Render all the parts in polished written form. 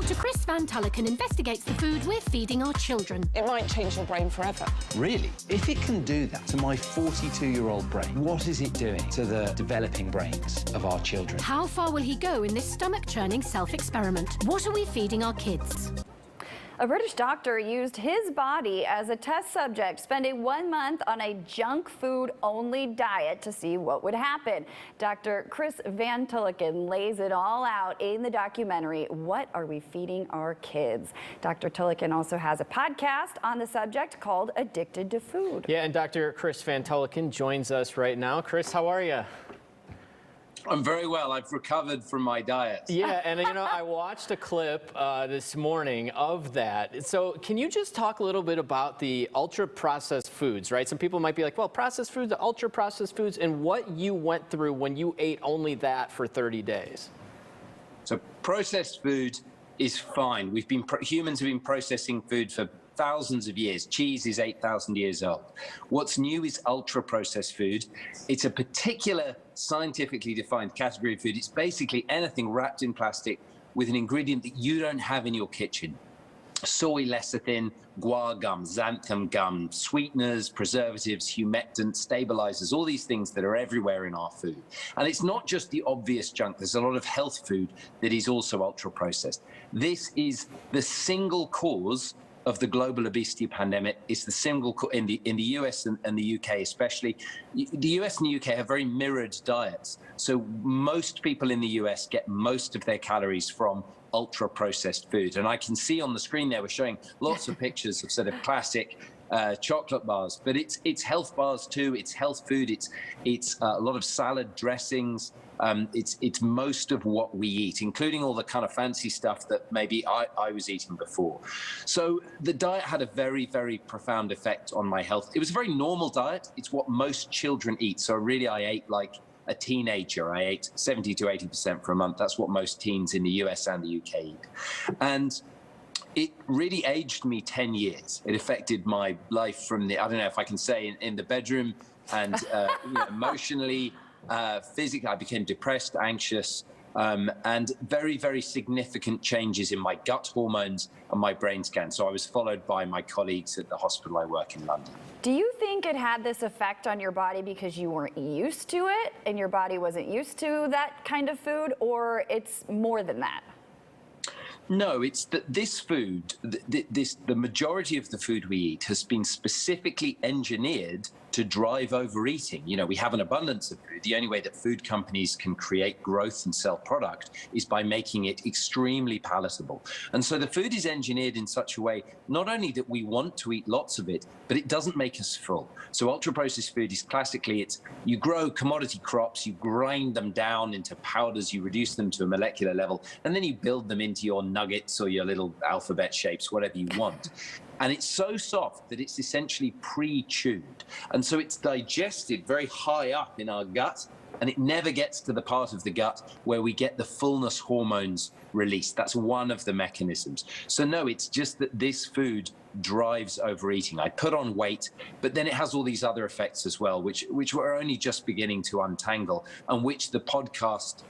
Dr. Chris Van Tulleken investigates the food we're feeding our children. It might change your brain forever. Really? If it can do that to my 42-year-old brain, what is it doing to the developing brains of our children? How far will he go in this stomach-churning self-experiment? What are we feeding our kids? A British doctor used his body as a test subject, spending 1 month on a junk food only diet to see what would happen. Dr. Chris Van Tulleken lays it all out in the documentary, What Are We Feeding Our Kids? Dr. Tulleken also has a podcast on the subject called Addicted to Food. Yeah, and Dr. Chris Van Tulleken joins us right now. Chris, how are you? I'm very well. I've recovered from my diet. Yeah, and I watched a clip this morning of that. So can you just talk a little bit about the ultra-processed foods, right? Some people might be like, well, processed foods, the ultra-processed foods, and what you went through when you ate only that for 30 days. So processed food is fine. Humans have been processing food for thousands of years. Cheese is 8,000 years old. What's new is ultra-processed food. It's a particular scientifically defined category of food. It's basically anything wrapped in plastic with an ingredient that you don't have in your kitchen. Soy lecithin, guar gum, xanthan gum, sweeteners, preservatives, humectants, stabilizers, all these things that are everywhere in our food. And it's not just the obvious junk. There's a lot of health food that is also ultra-processed. This is the single cause of the global obesity pandemic. Is the single in the US and the UK especially. The US and the UK have very mirrored diets. So most people in the US get most of their calories from ultra-processed food. And I can see on the screen there, we're showing lots of pictures of sort of classic chocolate bars, but it's health bars too. It's health food. It's a lot of salad dressings. It's most of what we eat, including all the kind of fancy stuff that maybe I was eating before. So the diet had a very, very profound effect on my health. It was a very normal diet. It's what most children eat. So really, I ate like a teenager. I ate 70 to 80% for a month. That's what most teens in the US and the UK eat. And it really aged me 10 years. It affected my life from I don't know if I can say, in the bedroom and emotionally, physically. I became depressed, anxious, and very, very significant changes in my gut hormones and my brain scan. So I was followed by my colleagues at the hospital I work in London. Do you think it had this effect on your body because you weren't used to it and your body wasn't used to that kind of food, or it's more than that? No, it's that this food, the majority of the food we eat has been specifically engineered to drive overeating. We have an abundance of food. The only way that food companies can create growth and sell product is by making it extremely palatable. And so the food is engineered in such a way, not only that we want to eat lots of it, but it doesn't make us full. So ultra-processed food is classically, you grow commodity crops, you grind them down into powders, you reduce them to a molecular level, and then you build them into your nuggets or your little alphabet shapes, whatever you want. And it's so soft that it's essentially pre-chewed. And so it's digested very high up in our gut, and it never gets to the part of the gut where we get the fullness hormones released. That's one of the mechanisms. So no, it's just that this food drives overeating. I put on weight, but then it has all these other effects as well, which we're only just beginning to untangle, and which the podcast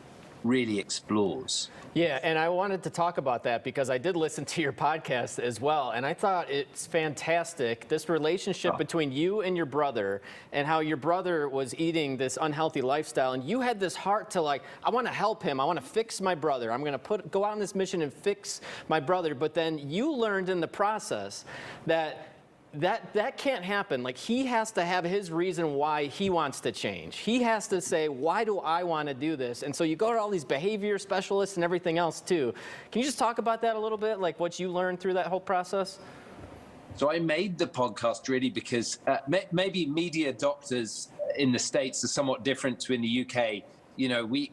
really explores. Yeah, and I wanted to talk about that because I did listen to your podcast as well, and I thought it's fantastic, this relationship between you and your brother, and how your brother was eating this unhealthy lifestyle, and you had this heart to I want to help him, I want to fix my brother, I'm going to go out on this mission and fix my brother, but then you learned in the process that can't happen. He has to have his reason why he wants to change. He has to say, why do I want to do this? And so you go to all these behavior specialists and everything else too. Can you just talk about that a little bit, what you learned through that whole process? So I made the podcast really because maybe media doctors in the States are somewhat different to in the UK.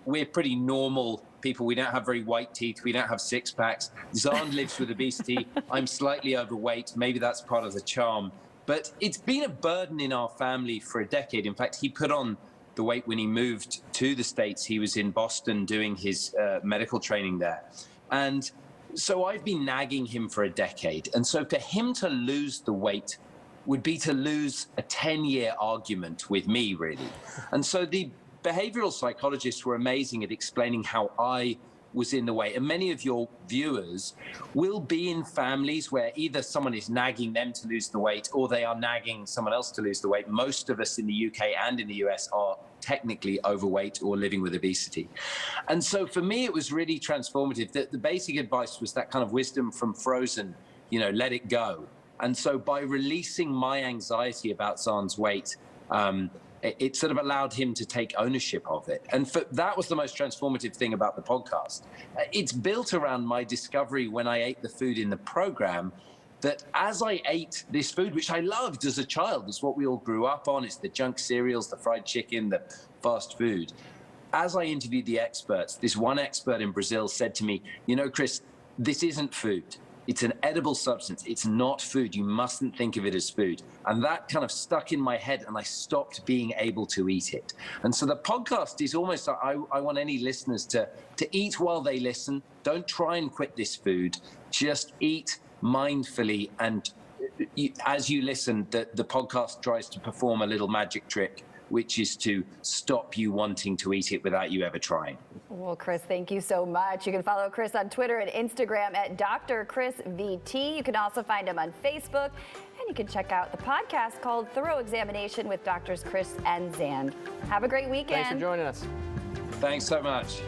We're pretty normal people. We don't have very white teeth. We don't have six packs. Zahn lives with obesity. I'm slightly overweight. Maybe that's part of the charm. But it's been a burden in our family for a decade. In fact, he put on the weight when he moved to the States. He was in Boston doing his medical training there. And so I've been nagging him for a decade. And so for him to lose the weight would be to lose a 10-year argument with me, really. And so the behavioral psychologists were amazing at explaining how I was in the way. And many of your viewers will be in families where either someone is nagging them to lose the weight or they are nagging someone else to lose the weight. Most of us in the UK and in the US are technically overweight or living with obesity. And so for me, it was really transformative. The basic advice was that kind of wisdom from Frozen, let it go. And so by releasing my anxiety about Zahn's weight, it sort of allowed him to take ownership of it. And that was the most transformative thing about the podcast. It's built around my discovery when I ate the food in the program, that as I ate this food, which I loved as a child, it's what we all grew up on, it's the junk cereals, the fried chicken, the fast food. As I interviewed the experts, this one expert in Brazil said to me, Chris, this isn't food. It's an edible substance. It's not food. You mustn't think of it as food. And that kind of stuck in my head, and I stopped being able to eat it. And so the podcast is almost, I want any listeners to eat while they listen. Don't try and quit this food. Just eat mindfully. And as you listen, the podcast tries to perform a little magic trick, which is to stop you wanting to eat it without you ever trying. Well, Chris, thank you so much. You can follow Chris on Twitter and Instagram at Dr. Chris VT. You can also find him on Facebook, and you can check out the podcast called Thorough Examination with Doctors Chris and Zan. Have a great weekend. Thanks for joining us. Thanks so much.